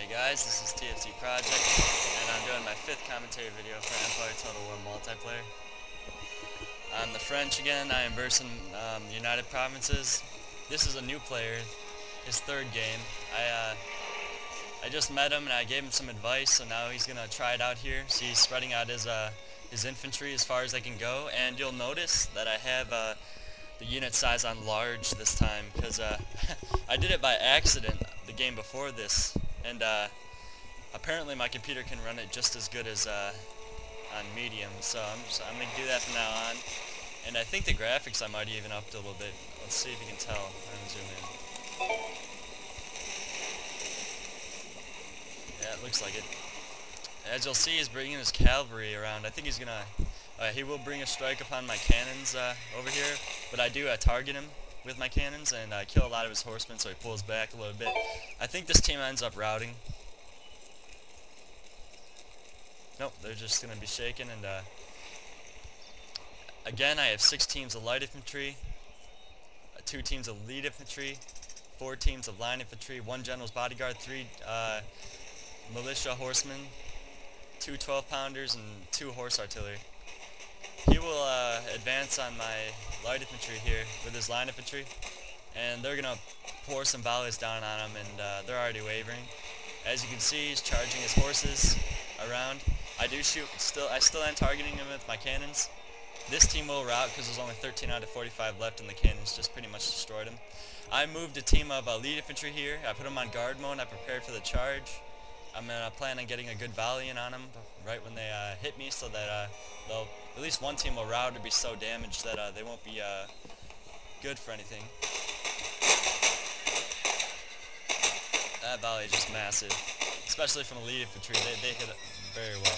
Hey guys, this is TFC Project, and I'm doing my 5th commentary video for Empire Total War multiplayer. I'm the French again. I am versing the United Provinces. This is a new player, his 3rd game. I just met him and I gave him some advice, so now he's gonna try it out here. So he's spreading out his infantry as far as they can go, and you'll notice that I have the unit size on large this time because I did it by accident the game before this, and apparently my computer can run it just as good as on medium, so I'm going to do that from now on. And I think the graphics I might even upped a little bit. Let's see if you can tell. I'm going to zoom in. Yeah, it looks like it. As you'll see, he's bringing his cavalry around. I think he's going to... he will bring a strike upon my cannons over here, but I do target him with my cannons and kill a lot of his horsemen, so he pulls back a little bit. I think this team ends up routing. Nope, they're just going to be shaken, and again I have 6 teams of light infantry, 2 teams of lead infantry, 4 teams of line infantry, 1 general's bodyguard, 3 militia horsemen, 2 12-pounders, and 2 horse artillery. He will advance on my light infantry here with his line infantry, and they're going to pour some volleys down on him, and they're already wavering. As you can see, he's charging his horses around. I still am targeting him with my cannons. This team will rout because there's only 13 out of 45 left, and the cannons just pretty much destroyed him. I moved a team of lead infantry here. I put them on guard mode. I prepared for the charge. I'm planning on getting a good volley in on them right when they hit me, so that at least one team will rout or be so damaged that they won't be good for anything. That volley is just massive, especially from the lead infantry. They hit it very well.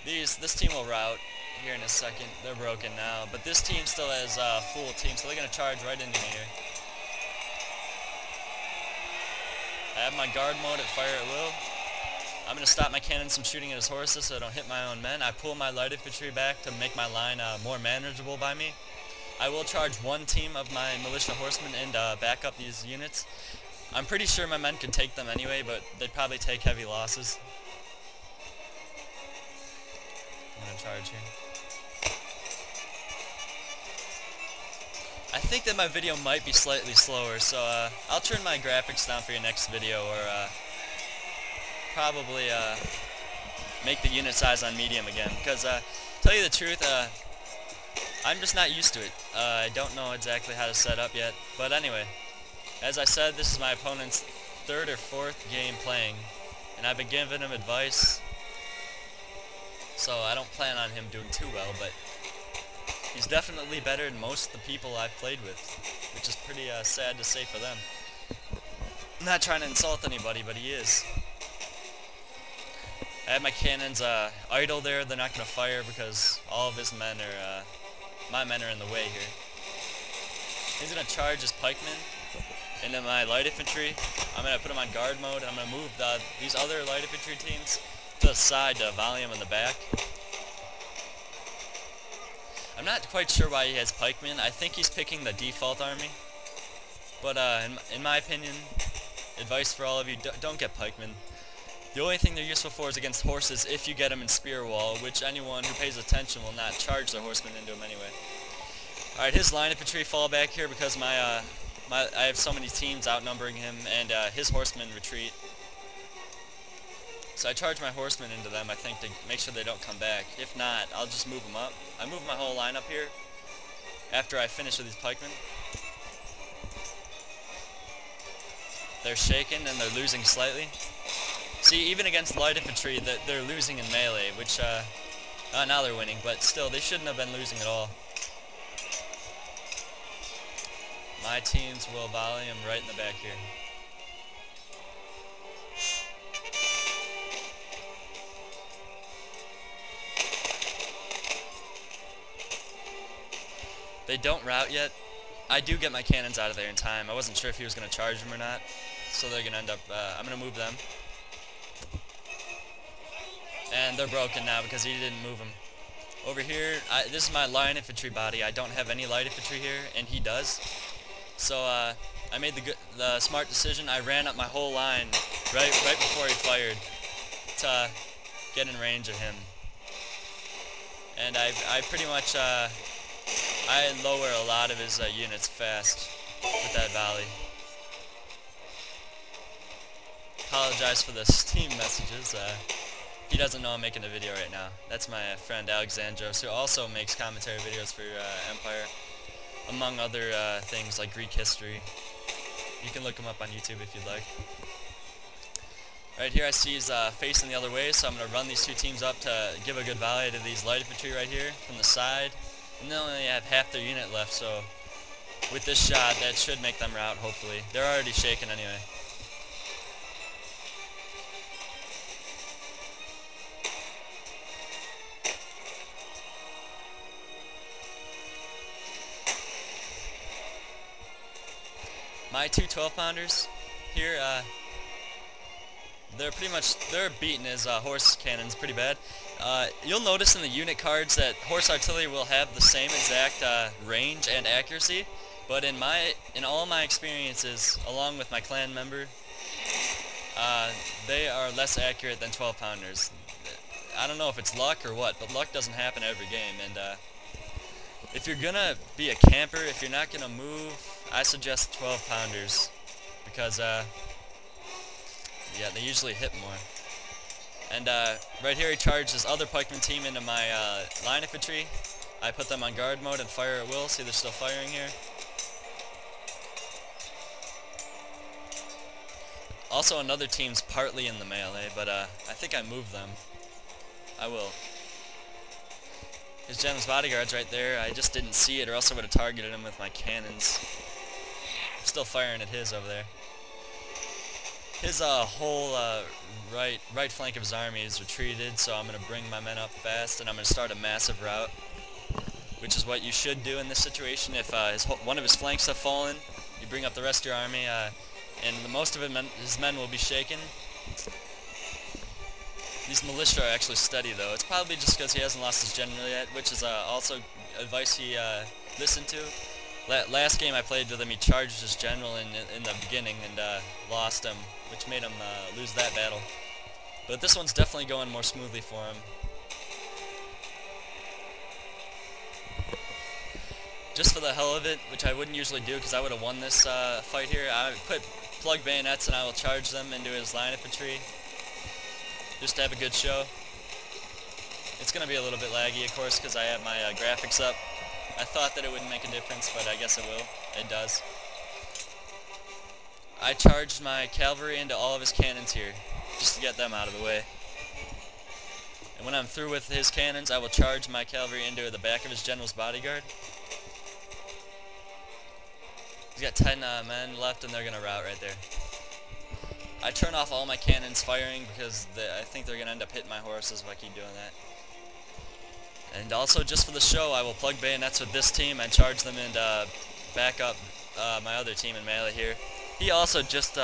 This team will rout here in a second. They're broken now, but this team still has full team, so they're going to charge right into me here. I have my guard mode at fire at will. I'm going to stop my cannons from shooting at his horses so I don't hit my own men. I pull my light infantry back to make my line more manageable by me. I will charge 1 team of my militia horsemen and back up these units. I'm pretty sure my men could take them anyway, but they'd probably take heavy losses. I'm going to charge here. I think that my video might be slightly slower, so I'll turn my graphics down for your next video, or probably make the unit size on medium again, because tell you the truth, I'm just not used to it. I don't know exactly how to set up yet, but anyway, as I said, this is my opponent's 3rd or 4th game playing, and I've been giving him advice, so I don't plan on him doing too well, but he's definitely better than most of the people I've played with, which is pretty sad to say for them. I'm not trying to insult anybody, but he is. I have my cannons idle there. They're not going to fire because all of his men are, my men are in the way here. He's going to charge his pikemen into my light infantry. I'm going to put him on guard mode. I'm going to move these other light infantry teams to the side to volley him in the back. I'm not quite sure why he has pikemen. I think he's picking the default army. But in my opinion, advice for all of you, don't get pikemen. The only thing they're useful for is against horses if you get them in spear wall, which anyone who pays attention will not charge their horsemen into them anyway. Alright, his line infantry fall back here because I have so many teams outnumbering him, and his horsemen retreat. So I charge my horsemen into them, I think, to make sure they don't come back. If not, I'll just move them up. I move my whole line up here after I finish with these pikemen. They're shaken and they're losing slightly. See, even against light infantry, they're losing in melee, which, now they're winning, but still, they shouldn't have been losing at all. My teams will volley them right in the back here. They don't rout yet. I do get my cannons out of there in time. I wasn't sure if he was going to charge them or not, so they're going to end up, I'm going to move them. And they're broken now because he didn't move them. Over here, this is my line infantry body. I don't have any light infantry here, and he does. So I made the smart decision. I ran up my whole line right before he fired to get in range of him. And I pretty much I lower a lot of his units fast with that volley. Apologize for the Steam messages. He doesn't know I'm making a video right now. That's my friend Alexandros, who also makes commentary videos for Empire, among other things like Greek history. You can look him up on YouTube if you'd like. Right here I see he's facing the other way, so I'm going to run these two teams up to give a good volley to these light infantry right here from the side. And they only have half their unit left, so with this shot that should make them rout, hopefully. They're already shaken anyway. My two 12-pounders here, they're beating his horse cannons pretty bad. You'll notice in the unit cards that horse artillery will have the same exact range and accuracy, but in all my experiences, along with my clan member, they are less accurate than 12-pounders. I don't know if it's luck or what, but luck doesn't happen every game, and if you're gonna be a camper, if you're not gonna move, I suggest 12-pounders, because yeah, they usually hit more. And right here he charged his other pikeman team into my line infantry. I put them on guard mode and fire at will. See, they're still firing here. Also, another team's partly in the melee, but I think I moved them. I will. His general's bodyguard's right there. I just didn't see it, or else I would have targeted him with my cannons. I'm still firing at his over there. His whole right flank of his army is retreated, so I'm going to bring my men up fast, and I'm going to start a massive rout, which is what you should do in this situation. If one of his flanks have fallen, you bring up the rest of your army, and most of his men will be shaken. These militia are actually steady, though. It's probably just because he hasn't lost his general yet, which is also advice he listened to. Last game I played with him, he charged his general in the beginning and lost him, which made him lose that battle. But this one's definitely going more smoothly for him. Just for the hell of it, which I wouldn't usually do because I would have won this fight here, I put plug bayonets and I will charge them into his line infantry, just to have a good show. It's going to be a little bit laggy, of course, because I have my graphics up. I thought that it wouldn't make a difference, but I guess it will. It does. I charged my cavalry into all of his cannons here, just to get them out of the way. And when I'm through with his cannons, I will charge my cavalry into the back of his general's bodyguard. He's got 10 men left, and they're going to rout right there. I turn off all my cannons firing because I think they're going to end up hitting my horses if I keep doing that. And also, just for the show, I will plug bayonets with this team and charge them and back up my other team in melee here. He also just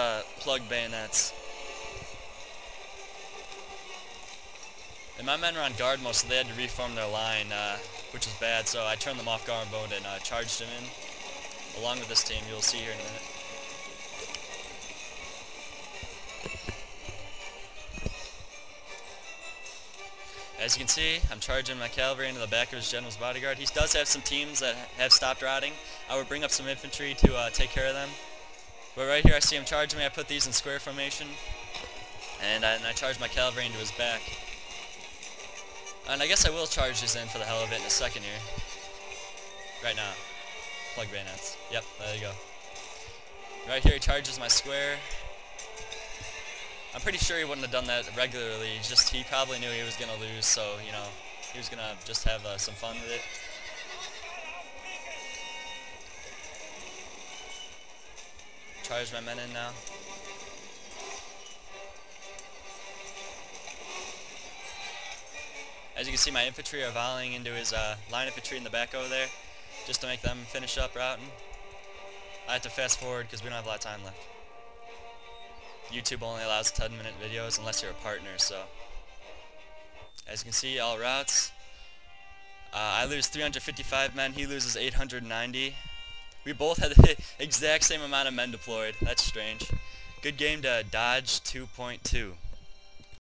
plugged bayonets. And my men were on guard mode, so they had to reform their line, which was bad, so I turned them off guard mode and charged them in, along with this team. You'll see here in a minute. As you can see, I'm charging my cavalry into the back of his general's bodyguard. He does have some teams that have stopped routing. I would bring up some infantry to take care of them. But right here I see him charging me. I put these in square formation. And I charge my cavalry into his back. And I guess I will charge these in for the hell of it in a second here. Right now. Plug bayonets. Yep, there you go. Right here he charges my square. I'm pretty sure he wouldn't have done that regularly, just he probably knew he was going to lose, so, you know, he was going to just have some fun with it. Charge my men in now. As you can see, my infantry are volleying into his line infantry in the back over there, just to make them finish up routing. I have to fast forward because we don't have a lot of time left. YouTube only allows 10-minute videos unless you're a partner, so. As you can see, all routs. I lose 355 men, he loses 890. We both had the exact same amount of men deployed. That's strange. Good game to dodge 2.2.